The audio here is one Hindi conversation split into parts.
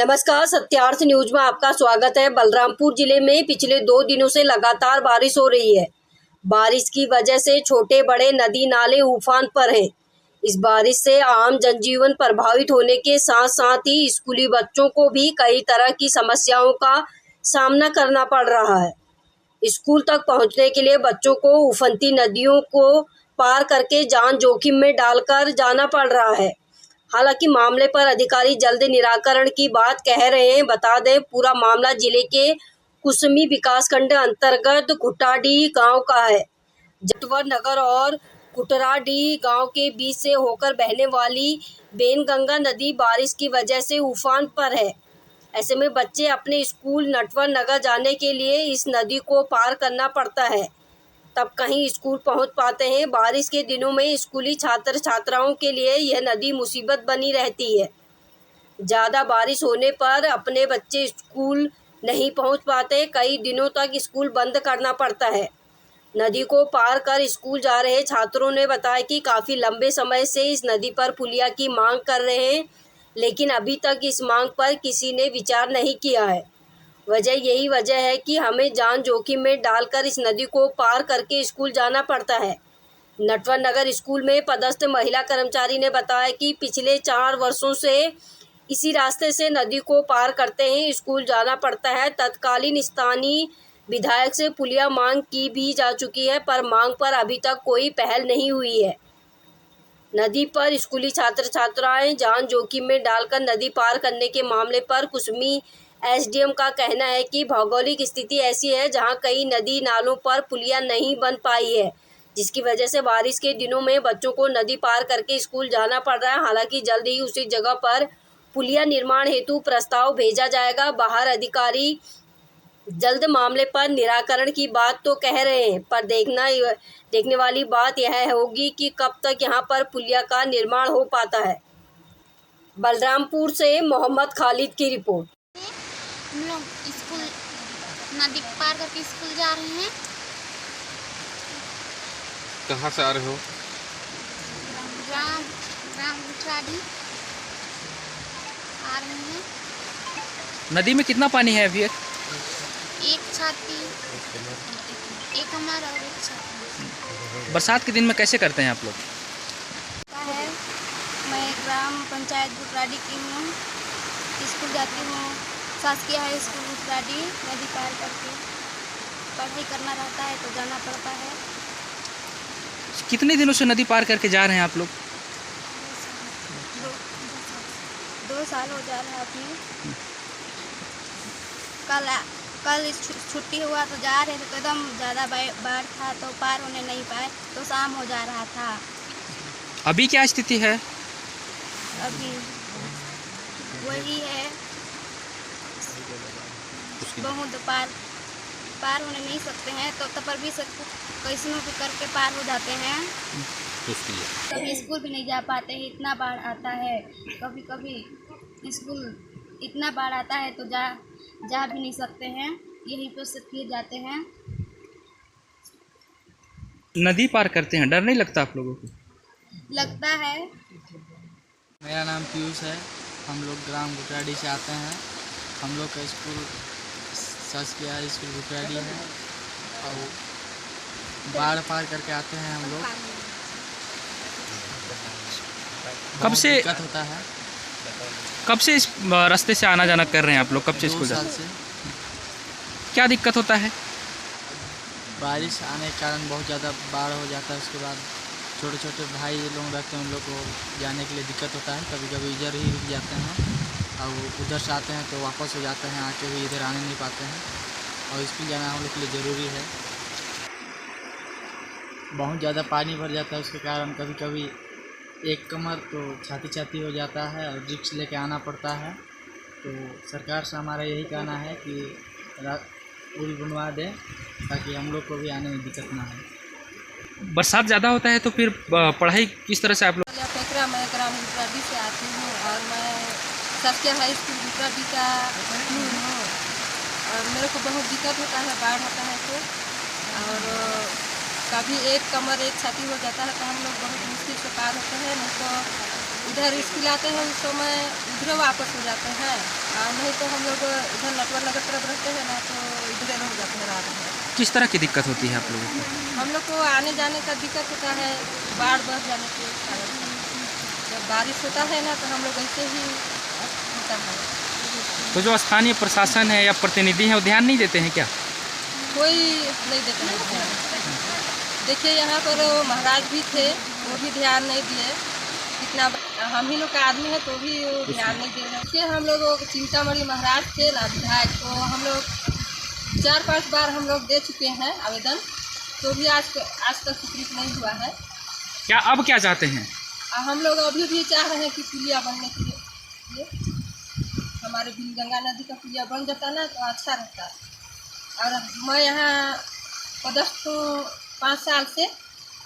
नमस्कार, सत्यार्थ न्यूज में आपका स्वागत है। बलरामपुर जिले में पिछले 2 दिनों से लगातार बारिश हो रही है। बारिश की वजह से छोटे बड़े नदी नाले उफान पर हैं। इस बारिश से आम जनजीवन प्रभावित होने के साथ साथ ही स्कूली बच्चों को भी कई तरह की समस्याओं का सामना करना पड़ रहा है। स्कूल तक पहुंचने के लिए बच्चों को उफनती नदियों को पार करके जान जोखिम में डालकर जाना पड़ रहा है। हालांकि मामले पर अधिकारी जल्द निराकरण की बात कह रहे हैं। बता दें, पूरा मामला जिले के कुसमी विकासखंड अंतर्गत कुटाडी गांव का है। जटवर नगर और कुटराडी गांव के बीच से होकर बहने वाली बेनगंगा नदी बारिश की वजह से उफान पर है। ऐसे में बच्चे अपने स्कूल नटवर नगर जाने के लिए इस नदी को पार करना पड़ता है, तब कहीं स्कूल पहुंच पाते हैं। बारिश के दिनों में स्कूली छात्र छात्राओं के लिए यह नदी मुसीबत बनी रहती है। ज़्यादा बारिश होने पर अपने बच्चे स्कूल नहीं पहुंच पाते। कई दिनों तक स्कूल बंद करना पड़ता है। नदी को पार कर स्कूल जा रहे छात्रों ने बताया कि काफ़ी लंबे समय से इस नदी पर पुलिया की मांग कर रहे हैं, लेकिन अभी तक इस मांग पर किसी ने विचार नहीं किया है। यही वजह है कि हमें जान जोखिम में डालकर इस नदी को पार करके स्कूल जाना पड़ता है। नटवर नगर स्कूल में पदस्थ महिला कर्मचारी ने बताया कि पिछले 4 वर्षों से इसी रास्ते से नदी को पार करते हैं स्कूल जाना पड़ता है। तत्कालीन स्थानीय विधायक से पुलिया मांग की भी जा चुकी है, पर मांग पर अभी तक कोई पहल नहीं हुई है। नदी पर स्कूली छात्र छात्राएं जान जोखिम में डालकर नदी पार करने के मामले पर कुसमी एसडीएम का कहना है कि भौगोलिक स्थिति ऐसी है जहां कई नदी नालों पर पुलिया नहीं बन पाई है, जिसकी वजह से बारिश के दिनों में बच्चों को नदी पार करके स्कूल जाना पड़ रहा है। हालांकि जल्द ही उसी जगह पर पुलिया निर्माण हेतु प्रस्ताव भेजा जाएगा। बाहर अधिकारी जल्द मामले पर निराकरण की बात तो कह रहे हैं, पर देखने वाली बात यह होगी कि कब तक यहां पर पुलिया का निर्माण हो पाता है। बलरामपुर से मोहम्मद खालिद की रिपोर्ट। हम लोग स्कूल नदी पार करके स्कूल जा रहे हैं। कहाँ से आ रहे हो? ग्राम गुटराडी आ रहे हैं। नदी में कितना पानी है अभी? एक छाती, एक कमर और एक छाती। बरसात के दिन में कैसे करते हैं आप लोग? है, मैं ग्राम पंचायत गुटराडी की हूँ। स्कूल जाती हूँ, शासकीय हाई स्कूल गुटराडी। नदी पार करके पढ़ाई करना रहता है तो जाना पड़ता है। कितने दिनों से नदी पार करके जा रहे हैं आप लोग? 2 साल हो जा रहा है अभी। कल छुट्टी हुआ तो जा रहे थे, तो एकदम ज़्यादा बाढ़ था तो पार होने नहीं पाए, तो शाम हो जा रहा था। अभी क्या स्थिति है? अभी वही है, बहुत पार होने नहीं सकते हैं, तो तब पर भी कैसनों भी करके पार हो जाते हैं। कभी स्कूल भी नहीं जा पाते हैं, इतना बाढ़ आता है। कभी कभी स्कूल इतना बाढ़ आता है तो जा भी नहीं सकते हैं, यहीं पर से फिर जाते हैं। नदी पार करते हैं, डर नहीं लगता आप लोगों को? लगता है। मेरा नाम पीयूष है। हम लोग ग्राम गुटराडी से आते हैं। हम लोग का स्कूल शासकीय हाई स्कूल गुटराडी है और बाढ़ पार करके आते हैं हम लोग। दिक्कत होता है। कब से इस रास्ते से आना जाना कर रहे हैं आप लोग? कब से स्कूल 2 साल से। क्या दिक्कत होता है? बारिश आने के कारण बहुत ज़्यादा बाढ़ हो जाता है। उसके बाद छोटे छोटे भाई लोग रहते हैं, उन लोग को जाने के लिए दिक्कत होता है। कभी कभी इधर ही रुक जाते हैं और उधर से आते हैं तो वापस हो जाते हैं, आके भी इधर आने नहीं पाते हैं। और स्कूल जाना हम लोग के लिए ज़रूरी है। बहुत ज़्यादा पानी भर जाता है, उसके कारण कभी कभी एक कमर तो छाती हो जाता है और रिक्स लेके आना पड़ता है। तो सरकार से हमारा यही कहना है कि पुल बनवा दें ताकि हम लोग को भी आने में दिक्कत ना हो। बरसात ज़्यादा होता है तो फिर पढ़ाई किस तरह से आप लोग? मैं ग्राम गुटराडी से आती हूँ और मैं शासकीय हाई स्कूल गुटराडी का हूँ और मेरे को बहुत दिक्कत होता है, बाढ़ आता है तो। और कभी एक कमर एक छाती हो जाता है तो हम लोग बहुत मुश्किल से पार होते हैं। नहीं तो इधर स्कूल आते हैं उस समय इधर वापस हो जाते हैं, और नहीं तो हम लोग इधर नटवर नगर तरफ रहते हैं ना, तो इधर रह जाते हैं रात में। किस तरह की दिक्कत होती है आप लोगों को? हम लोग को आने जाने का दिक्कत होता है बाढ़ बढ़ जाने के कारण। जब बारिश होता है ना तो हम लोग ऐसे ही होता है। तो जो स्थानीय प्रशासन है या प्रतिनिधि हैं वो ध्यान नहीं देते हैं क्या? कोई नहीं देते हैं ध्यान। देखिए यहाँ पर महाराज भी थे, वो भी ध्यान नहीं दिए। कितना हम ही लोग का आदमी है तो भी वो ध्यान नहीं दे रहे। देखिए हम लोग चिंतामणि महाराज थे ना विधायक, तो हम लोग 4-5 बार हम लोग दे चुके हैं आवेदन, तो भी आज तक स्वीकृत नहीं हुआ है। क्या अब क्या चाहते हैं? हम लोग अभी भी चाह रहे हैं कि पुलिया बनने के लिए हमारे गंगा नदी का पुलिया बन जाता ना तो अच्छा रहता। और मैं यहाँ पदस्थ हूँ 5 साल से,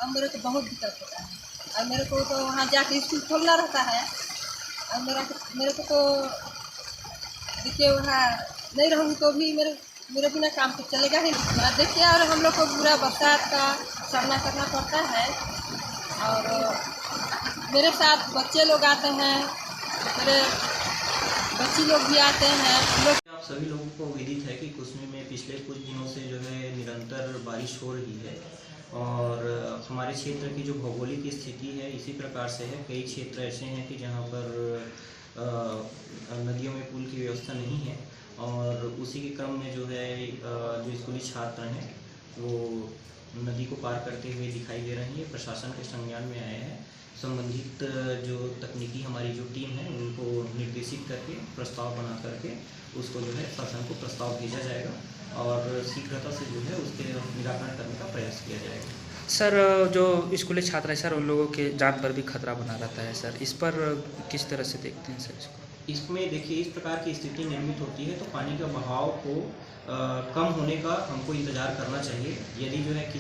अब मेरे को बहुत दिक्कत होता है। और मेरे को तो वहाँ जाके स्कूल खोलना रहता है, और मेरे को तो देखिए वहाँ नहीं रहूँगी तो भी मेरे बिना काम तो चलेगा ही नहीं। देखिए और हम लोग को पूरा बरसात का सामना करना पड़ता है, और मेरे साथ बच्चे लोग आते हैं, मेरे बच्ची लोग भी आते हैं। आप सभी लोगों को विदित है कि कुसमी में पिछले कुछ दिनों से जो है निरंतर बारिश हो रही है, और हमारे क्षेत्र की जो भौगोलिक स्थिति है इसी प्रकार से है। कई क्षेत्र ऐसे हैं कि जहाँ पर नदियों में पुल की व्यवस्था नहीं है, और उसी के क्रम में जो है जो स्कूली छात्र हैं वो नदी को पार करते हुए दिखाई दे रही है। प्रशासन के संज्ञान में आए हैं। संबंधित जो तकनीकी हमारी जो टीम है उनको निर्देशित करके प्रस्ताव बना करके उसको जो है शासन को प्रस्ताव भेजा जाएगा, और शीघ्रता से जो है उसके निराकरण करने का प्रयास किया जाएगा। सर जो स्कूली छात्र है सर उन लोगों के जान पर भी खतरा बना रहता है सर, इस पर किस तरह से देखते हैं सर इसको? इसमें देखिए इस प्रकार की स्थिति निर्मित होती है तो पानी का बहाव को कम होने का हमको इंतज़ार करना चाहिए। यदि जो है